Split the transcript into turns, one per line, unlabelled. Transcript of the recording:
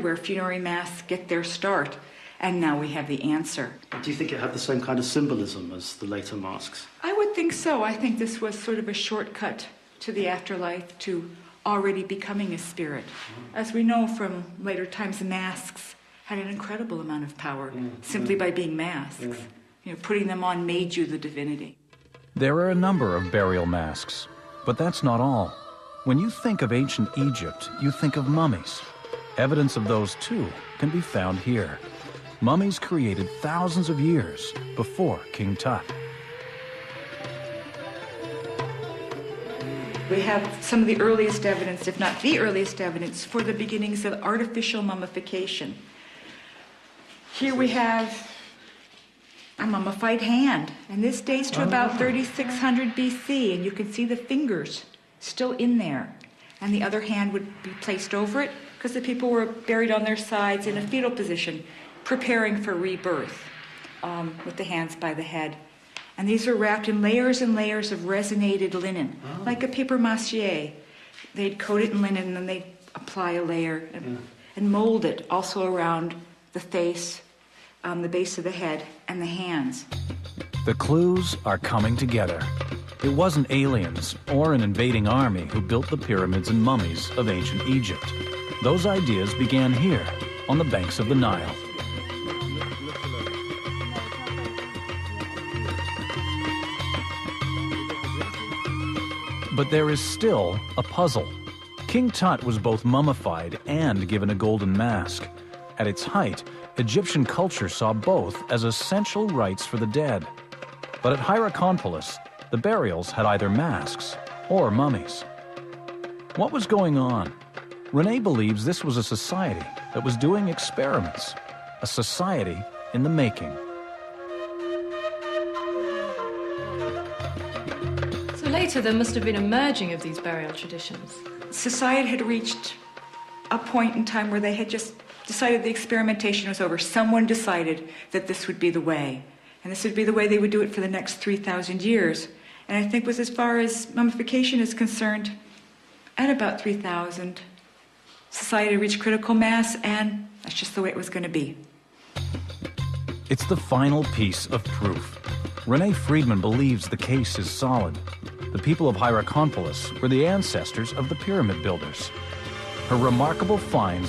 where funerary masks get their start, and now we have the answer.
Do you think it had the same kind of symbolism as the later masks?
I would think so. I think this was sort of a shortcut to the afterlife, to already becoming a spirit. As we know from later times, masks had an incredible amount of power simply by being masks. You know, putting them on made you the divinity.
There are a number of burial masks, but that's not all. When you think of ancient Egypt, you think of mummies. Evidence of those too can be found here. Mummies created thousands of years before King Tut.
We have some of the earliest evidence, if not the earliest evidence, for the beginnings of artificial mummification. Here we have a mummified hand, and this dates to about 3600 BC, and you can see the fingers still in there. And the other hand would be placed over it because the people were buried on their sides in a fetal position, preparing for rebirth, with the hands by the head. And these are wrapped in layers and layers of resinated linen, like a papier-mâché. They'd coat it in linen, and then they'd apply a layer and mold it also around the face, the base of the head, and the hands.
The clues are coming together. It wasn't aliens or an invading army who built the pyramids and mummies of ancient Egypt. Those ideas began here, on the banks of the Nile. But there is still a puzzle. King Tut was both mummified and given a golden mask. At its height, Egyptian culture saw both as essential rites for the dead. But at Hierakonpolis, the burials had either masks or mummies. What was going on? Renee believes this was a society that was doing experiments, a society in the making.
So later there must have been a merging of these burial traditions.
Society had reached a point in time where they had just decided the experimentation was over. Someone decided that this would be the way. And this would be the way they would do it for the next 3,000 years. And I think was as far as mummification is concerned, at about 3,000, society reached critical mass, and that's just the way it was going to be.
It's the final piece of proof. Renee Friedman believes the case is solid. The people of Hierakonpolis were the ancestors of the pyramid builders. Her remarkable finds